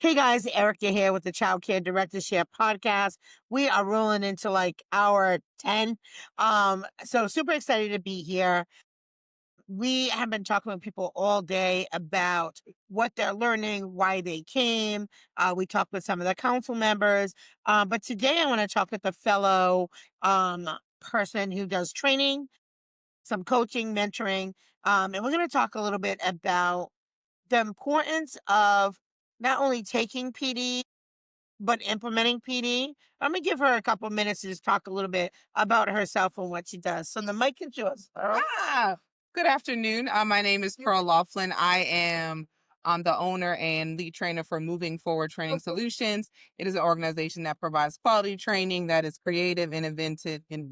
Hey guys, Erica here with the Childcare Directorship podcast. We are rolling into like hour 10. So super excited to be here. We have been talking with people all day about what they're learning, why they came. We talked with some of the council members. But today I want to talk with a fellow person who does training, some coaching, mentoring. And we're going to talk a little bit about the importance of not only taking PD, but implementing PD. I'm gonna give her a couple minutes to just talk a little bit about herself and what she does. So the mic is yours, Pearl. Good afternoon. My name is Pearl Laughlin. I am the owner and lead trainer for Moving Forward Training Solutions. It is an organization that provides quality training that is creative and inventive and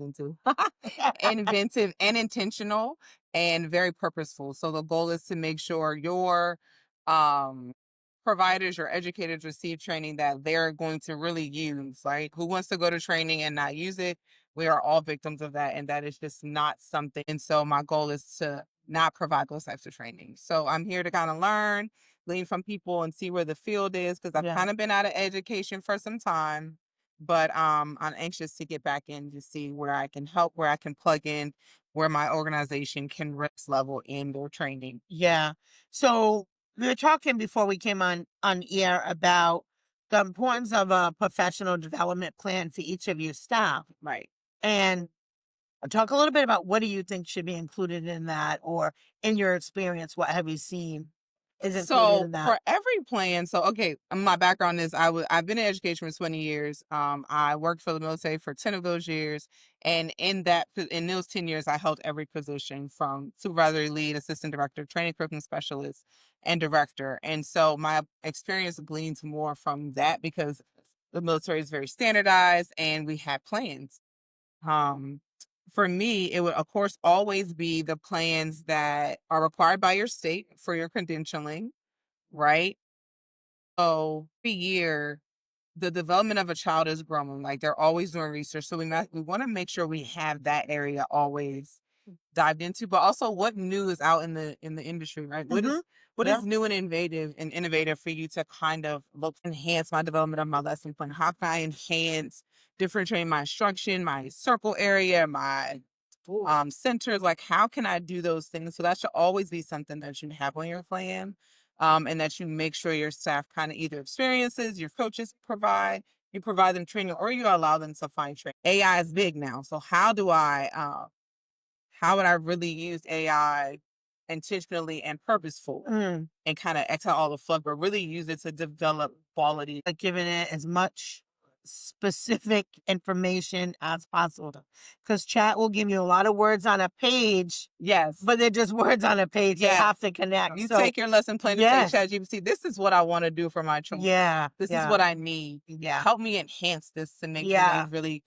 intentional and very purposeful. So the goal is to make sure your um, providers, your educators receive training that they're going to really use, right? Who wants to go to training and not use it? We are all victims of that, and that is just not something. And so my goal is to not provide those types of training. So I'm here to kind of learn, glean from people, and see where the field is because I've Yeah. kind of been out of education for some time. But I'm anxious to get back in to see where I can help, where I can plug in, where my organization can risk level in their training. Yeah. So we were talking before we came on air about the importance of a professional development plan for each of your staff. Right. And talk a little bit about what do you think should be included in that, or in your experience, what have you seen is included So in that? for every plan, so okay, my background is I've been in education for 20 years. I worked for the military for 10 of those years, and in those 10 years, I held every position from supervisory lead, assistant director, training curriculum specialist, and director. And so my experience gleans more from that because the military is very standardized and we have plans. Um, for me, it would, of course, always be the plans that are required by your state for your credentialing, right? So every year, the development of a child is growing. Like they're always doing research. So we want to make sure we have that area always dived into, but also what new is out in the industry, right? Hmm. What Yeah. is new and innovative for you to kind of look enhance my development of my lesson plan? How can I enhance, differentiate my instruction, my circle area, my centers? Like how can I do those things? So that should always be something that you have on your plan. And that you make sure your staff kind of either experiences, your coaches provide, you provide them training, or you allow them to find training. AI is big now. So how would I really use AI intentionally and purposeful Mm. and kind of exhale all the fluff, but really use it to develop quality? Like giving it as much specific information as possible. Because chat will give you a lot of words on a page, Yes. but they're just words on a page. They Yes. have to connect. You So take your lesson plan to say, yes. ChatGPT, this is what I want to do for my children. Yeah. This is Yeah. what I need. Yeah. Help me enhance this to make sure Yeah. they really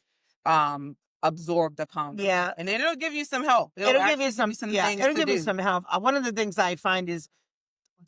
absorb the content. Yeah. And then it'll give you some help. It'll give actually you some, some yeah, things it'll to give you do. some help. One of the things I find is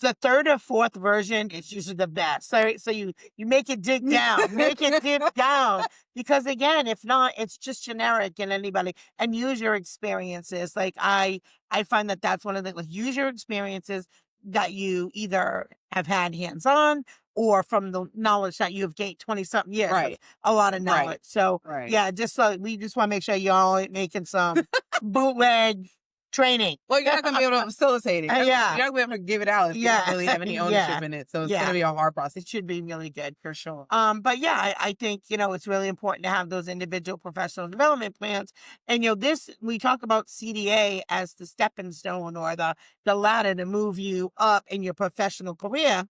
the third or fourth version is usually the best. So you make it dig down, make it dip down. Because again, if not, it's just generic and anybody and use your experiences. Like I find that that's one of the like use your experiences that you either have had hands on or from the knowledge that you've gained 20 something years. That's Right. a lot of knowledge. Right. So Right. yeah, just so we just want to make sure y'all ain't making some bootleg training. Well, you're not gonna be able to facilitate it. You're Yeah. not gonna be able to give it out if you don't really have any ownership Yeah. in it. So it's Yeah. gonna be a hard process. It should be really good for sure. But yeah, I think, it's really important to have those individual professional development plans. And, this, we talk about CDA as the stepping stone or the ladder to move you up in your professional career.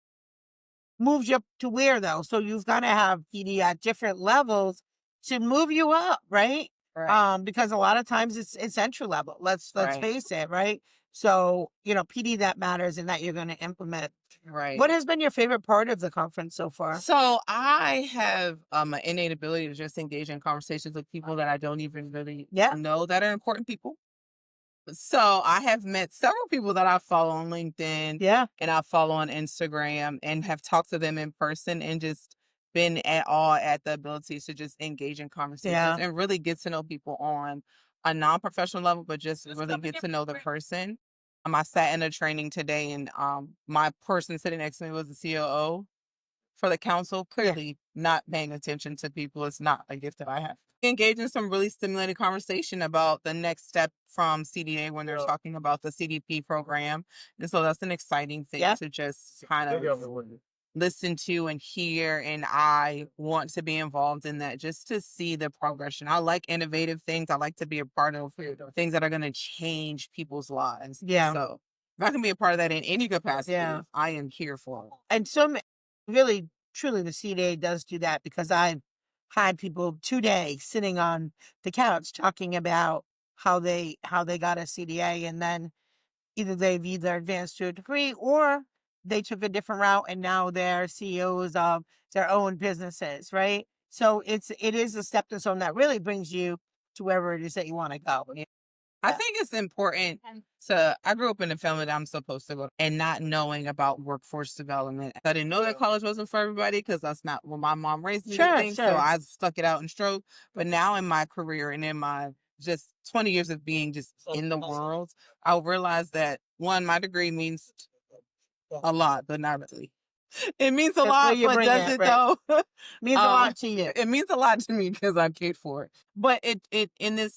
Moves you up to where though? So you've got to have PD at different levels to move you up, right? Right. Because a lot of times it's entry level. Let's Right. face it, right? So, PD that matters and that you're going to implement. Right. What has been your favorite part of the conference so far? So I have an innate ability to just engage in conversations with people that I don't even really Yeah. know that are important people. So I have met several people that I follow on LinkedIn Yeah. and I follow on Instagram and have talked to them in person and just been at all at the ability to just engage in conversations Yeah. and really get to know people on a non-professional level, but just really get to know the person. I sat in a training today and my person sitting next to me was the COO. for the council. Clearly, not paying attention to people is not a gift that I have. Engage in some really stimulating conversation about the next step from CDA when they're talking about the CDP program. And so that's an exciting thing to just kind of listen to and hear. And I want to be involved in that just to see the progression. I like innovative things. I like to be a part of things that are going to change people's lives. Yeah. So if I can be a part of that in any capacity, Yeah. I am here for it. And so really, truly, the CDA does do that, because I've had people today sitting on the couch talking about how they got a CDA, and then they've advanced to a degree, or they took a different route and now they're CEOs of their own businesses, right? So it is a stepping stone that really brings you to wherever it is that you want to go. I think it's important I grew up in a family that I'm supposed to go, and not knowing about workforce development. I didn't know that college wasn't for everybody because that's not what my mom raised me to think. So I stuck it out and strove. But now in my career and in my just 20 years of being just in the world, I realized that one, my degree means a lot, but not really. It means a lot, but does it though? Means a lot to you. It means a lot to me because I paid for it. But it in the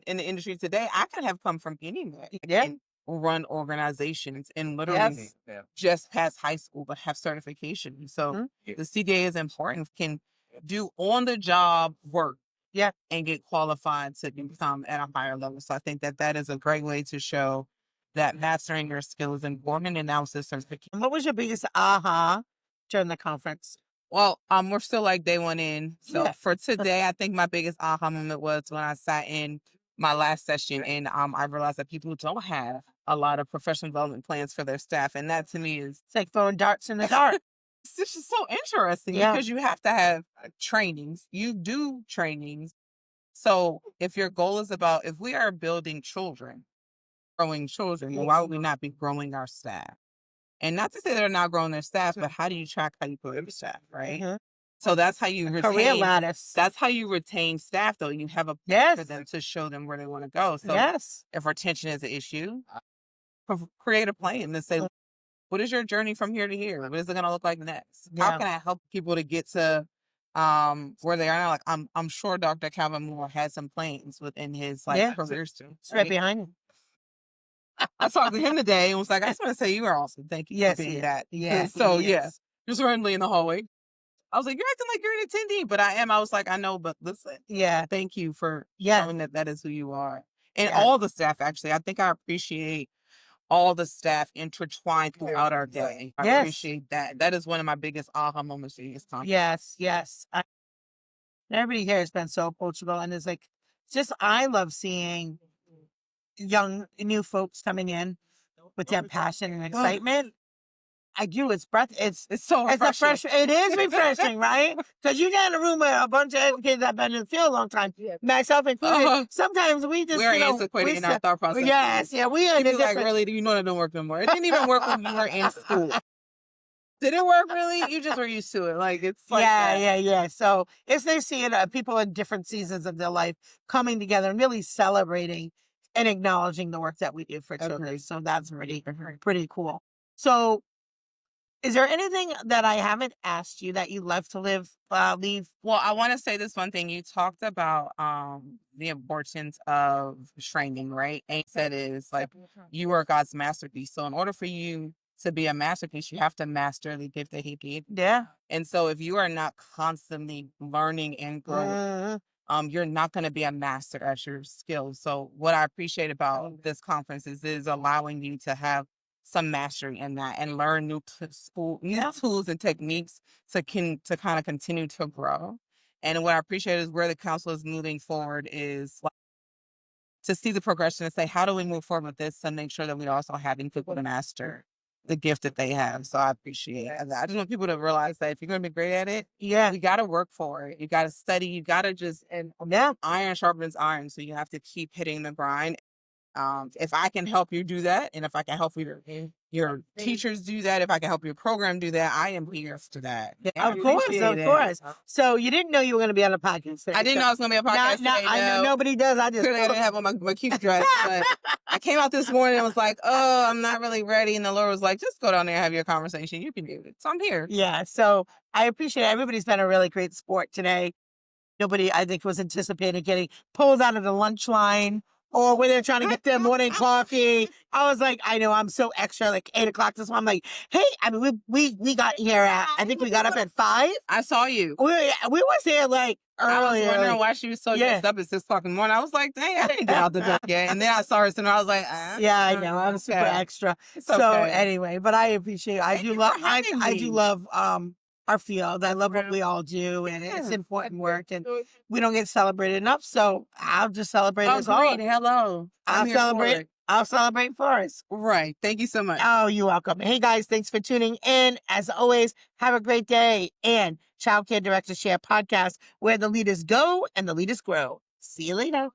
industry today, I could have come from anywhere. Yeah. And run organizations and literally just pass high school but have certification. So the CDA is important, can do on the job work. Yeah. And get qualified to become at a higher level. So I think that is a great way to show that mastering your skill is important, and now it's a certification. And what was your biggest aha during the conference? Well, we're still like day one in. So for today, I think my biggest aha moment was when I sat in my last session, and I realized that people don't have a lot of professional development plans for their staff. And that to me is, it's like throwing darts in the dark. It's just so interesting because you have to have trainings. You do trainings. So if your goal is about, if we are building children, growing children, then why would we not be growing our staff? And not to say they're not growing their staff, but how do you track how you grow your staff, right? So that's how you retain career lattice. That's how you retain staff, though. You have a plan for them to show them where they want to go. So if retention is an issue, create a plan and say, what is your journey from here to here? What is it going to look like next? How can I help people to get to where they are now? Like I'm sure Dr. Calvin Moore had some plans within his career too. It's right behind him. I talked to him today and was like, I just want to say you are awesome. Thank you for being that. Yeah. So just randomly in the hallway. I was like, you're acting like you're an attendee, but I am. I was like, I know, but listen. Yeah. Thank you for showing that is who you are. And all the staff, actually. I think I appreciate all the staff intertwined throughout our day. I appreciate that. That is one of my biggest aha moments in this conference. Yes. Everybody here has been so approachable, and it's like, I love seeing young, new folks coming in with that passion and excitement. I do. It's so refreshing. It is refreshing, right? Because you get in a room with a bunch of kids that have been in the field a long time, myself included. Sometimes we just, we're antiquated in our thought process. Yes, we are. Like, really, do you know that don't work no more? It didn't even work when you were in school. Did it work really? You just were used to it. Like it's like yeah. So it's nice seeing people in different seasons of their life coming together and really celebrating and acknowledging the work that we do for children. So that's pretty cool. So, is there anything that I haven't asked you that you'd love to leave? Well, I want to say this one thing. You talked about the importance of training, right? And that is like you are God's masterpiece. So in order for you to be a masterpiece, you have to master the gift that He gave. Yeah. And so if you are not constantly learning and growing, you're not going to be a master at your skills. So what I appreciate about this conference is allowing you to have some mastery in that and learn new tools and techniques to kind of continue to grow. And what I appreciate is where the council is moving forward is to see the progression and say, how do we move forward with this and make sure that we also having people to master the gift that they have. So I appreciate that. I just want people to realize that if you're going to be great at it, you got to work for it. You got to study. You got to just, iron sharpens iron. So you have to keep hitting the grind. If I can help you do that, and if I can help you your teachers do that, if I can help your program do that, I am here for that. Yeah, And I of course, appreciate of it. course. So you didn't know you were going to be on a podcast today. I didn't know I was going to be a podcast today. I know no. nobody does. I just Clearly I didn't have on my cute dress, but I came out this morning and was like, oh, I'm not really ready. And the Lord was like, just go down there and have your conversation. You can do it. So I'm here. Yeah. So I appreciate it. Everybody's been a really great sport today. Nobody, I think, was anticipating getting pulled out of the lunch line or when they're trying to get their morning coffee. I was like, I know I'm so extra, like 8 o'clock this morning. I'm like, hey, I mean, we got here at, I think we got up at 5. I saw you. We was here like early. I was wondering why she was so Yeah. dressed up at 6 o'clock in the morning. I was like, dang, I didn't get out the bed yet. And then I saw her, and I was like, yeah, I know. I'm super extra. It's So okay. anyway, but I appreciate it. I Thank do you love for having I do me. love our field. I love what we all do, and it's Yeah. important work, and we don't get celebrated enough. So I'll just celebrate us all. Agreed. Hello. I'm here for it. I'll celebrate for us. Right. Thank you so much. Oh, you're welcome. Hey guys, thanks for tuning in. As always, have a great day. And Childcare Director Share podcast, where the leaders go and the leaders grow. See you later.